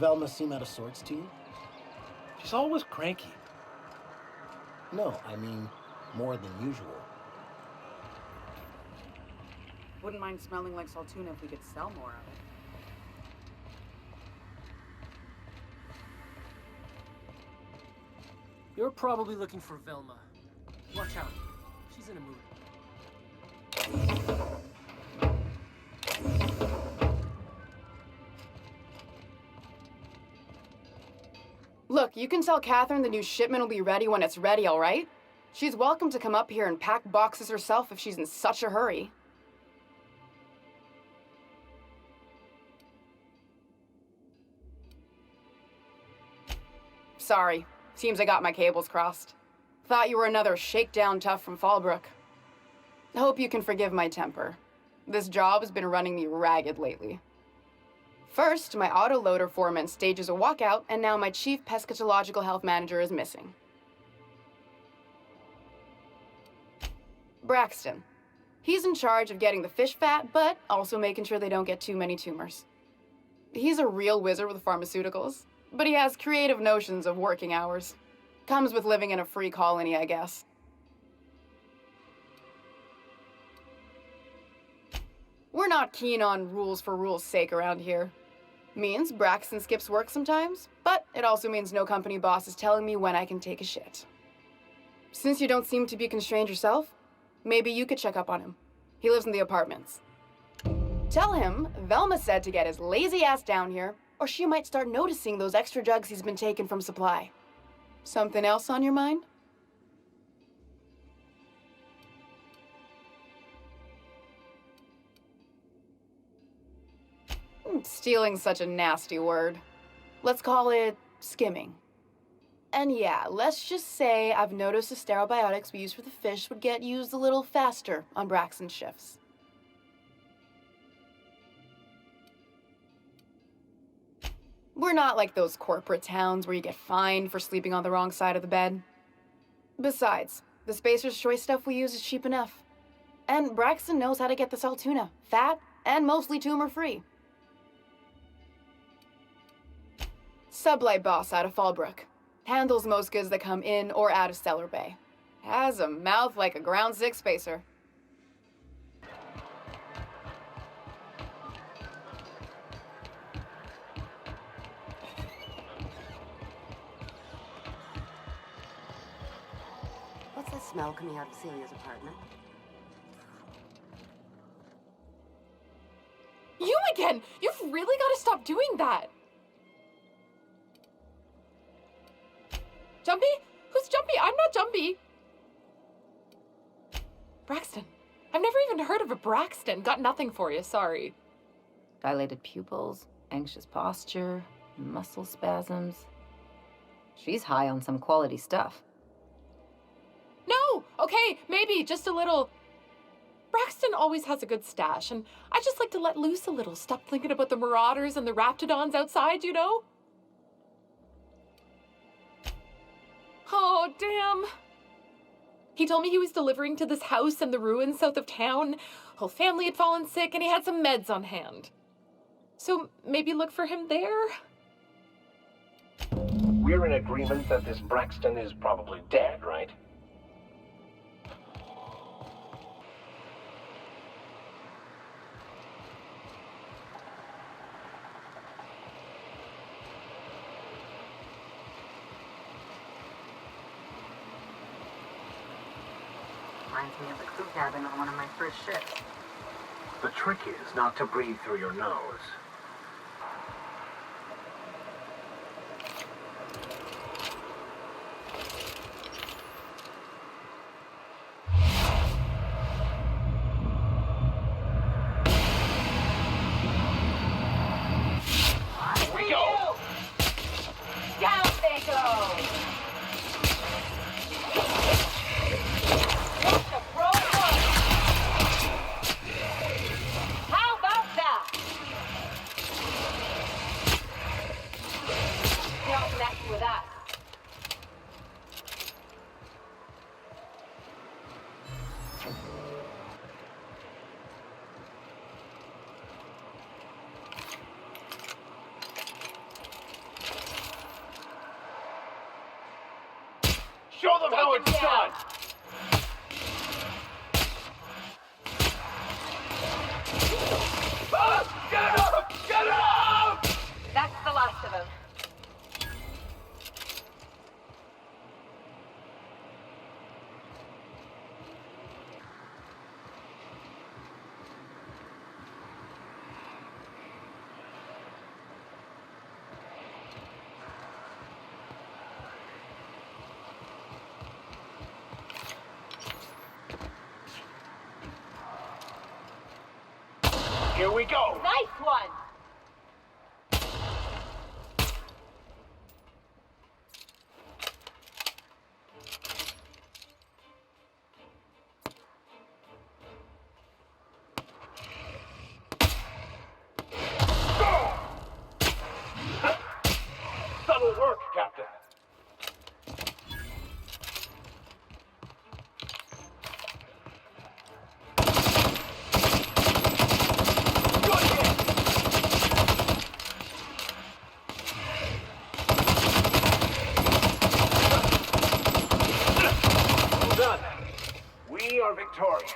Velma seem out of sorts to you? She's always cranky. No, I mean more than usual. Wouldn't mind smelling like saltuna if we could sell more of it. You're probably looking for Velma. Watch out. She's in a mood. Look, you can tell Catherine the new shipment will be ready when it's ready, all right? She's welcome to come up here and pack boxes herself if she's in such a hurry. Sorry. Seems I got my cables crossed. Thought you were another shakedown tough from Fallbrook. Hope you can forgive my temper. This job has been running me ragged lately. First, my autoloader foreman stages a walkout, and now my chief pescatological health manager is missing. Braxton. He's in charge of getting the fish fat, but also making sure they don't get too many tumors. He's a real wizard with pharmaceuticals, but he has creative notions of working hours. Comes with living in a free colony, I guess. We're not keen on rules for rules' sake around here. Means Braxton skips work sometimes, but it also means no company boss is telling me when I can take a shit. Since you don't seem to be constrained yourself, maybe you could check up on him. He lives in the apartments. Tell him Velma said to get his lazy ass down here, or she might start noticing those extra drugs he's been taking from supply. Something else on your mind? Stealing's such a nasty word. Let's call it skimming. And yeah, let's just say I've noticed the sterile biotics we use for the fish would get used a little faster on Braxton's shifts. We're not like those corporate towns where you get fined for sleeping on the wrong side of the bed. Besides, the Spacer's Choice stuff we use is cheap enough. And Braxton knows how to get the saltuna, fat, and mostly tumor-free. Sublight boss out of Fallbrook. Handles most goods that come in or out of Stellar Bay. Has a mouth like a Ground 6 Spacer. What's that smell coming out of Celia's apartment? You again! You've really got to stop doing that! Jumpy? Who's Jumpy? I'm not Jumpy! Braxton. I've never even heard of a Braxton. Got nothing for you, sorry. Dilated pupils, anxious posture, muscle spasms. She's high on some quality stuff. No! Okay, maybe, just a little. Braxton always has a good stash, and I just like to let loose a little. Stop thinking about the marauders and the raptidons outside, you know? Oh, damn. He told me he was delivering to this house in the ruins south of town. Whole family had fallen sick, and he had some meds on hand. So maybe look for him there? We're in agreement that this Braxton is probably dead, right? Reminds me of the crew cabin on one of my first ships. The trick is not to breathe through your nose. Here we go! Down they go! How about that? Not messing with that. Here we go. Nice one! Subtle work, Captain. Good hit. Well done. We are victorious.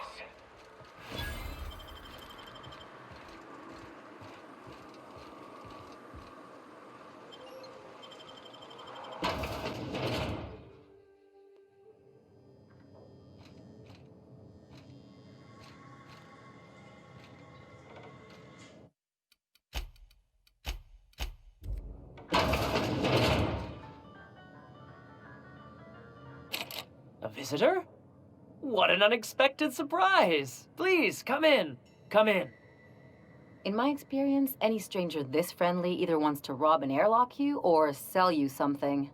A visitor? What an unexpected surprise! Please, come in. Come in. In my experience, any stranger this friendly either wants to rob and airlock you or sell you something.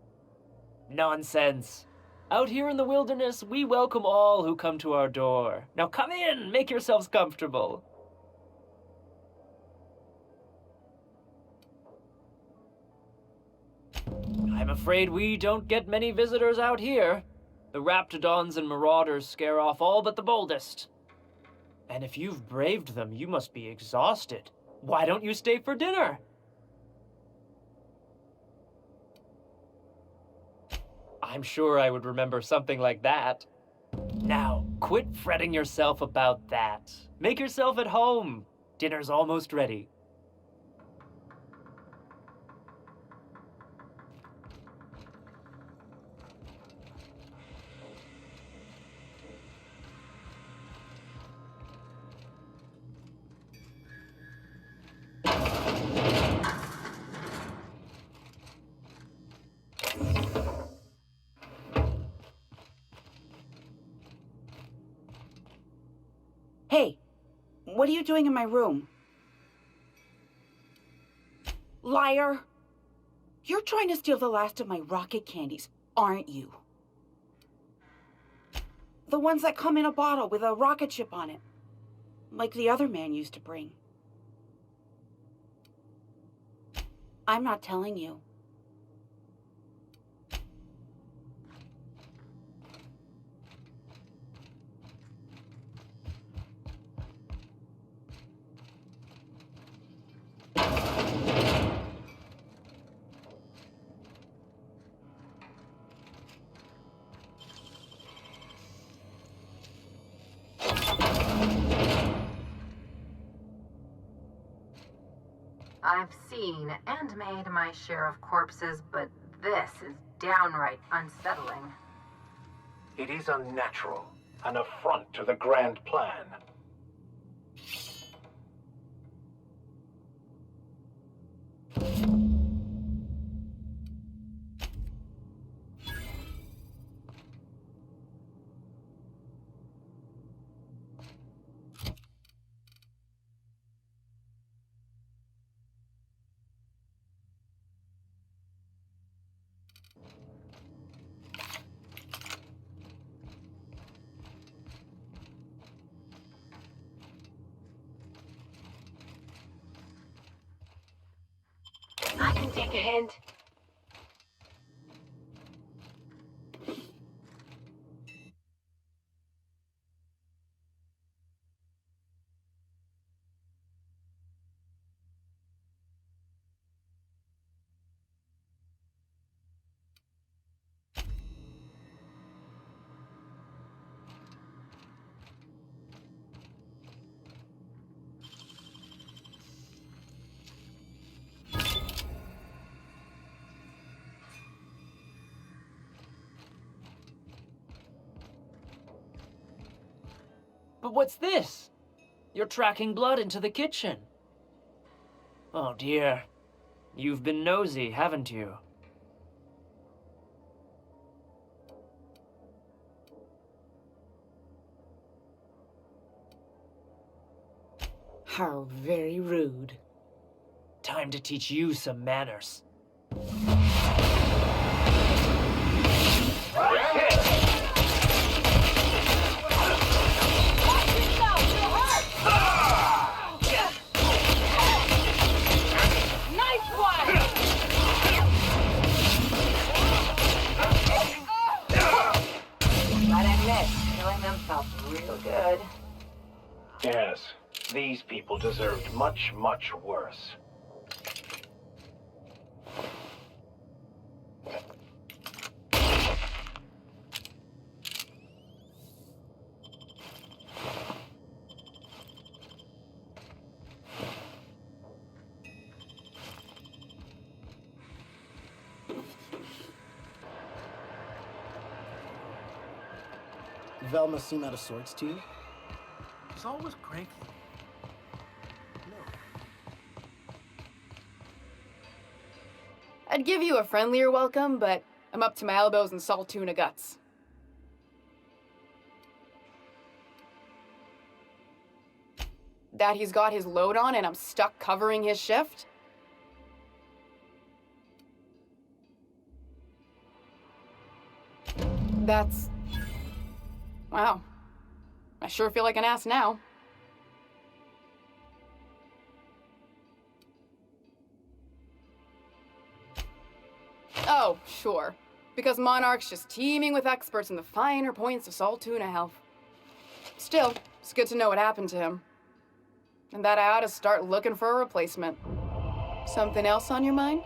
Nonsense. Out here in the wilderness, we welcome all who come to our door. Now come in, make yourselves comfortable. I'm afraid we don't get many visitors out here. The raptidons and marauders scare off all but the boldest. And if you've braved them, you must be exhausted. Why don't you stay for dinner? I'm sure I would remember something like that. Now, quit fretting yourself about that. Make yourself at home. Dinner's almost ready. Hey, what are you doing in my room? Liar! You're trying to steal the last of my rocket candies, aren't you? The ones that come in a bottle with a rocket ship on it. Like the other man used to bring. I'm not telling you. I've seen and made my share of corpses, but this is downright unsettling. It is unnatural, an affront to the grand plan. I can take a hint. But what's this? You're tracking blood into the kitchen. Oh dear. You've been nosy, haven't you? How very rude. Time to teach you some manners. But I admit, killing them felt real good. Yes, these people deserved much, much worse. Velma seem out of sorts to you? She's always cranky. I'd give you a friendlier welcome, but I'm up to my elbows in salt tuna guts. That he's got his load on and I'm stuck covering his shift? That's... Wow. I sure feel like an ass now. Oh, sure. Because Monarch's just teeming with experts in the finer points of salt tuna health. Still, it's good to know what happened to him. And that I ought to start looking for a replacement. Something else on your mind?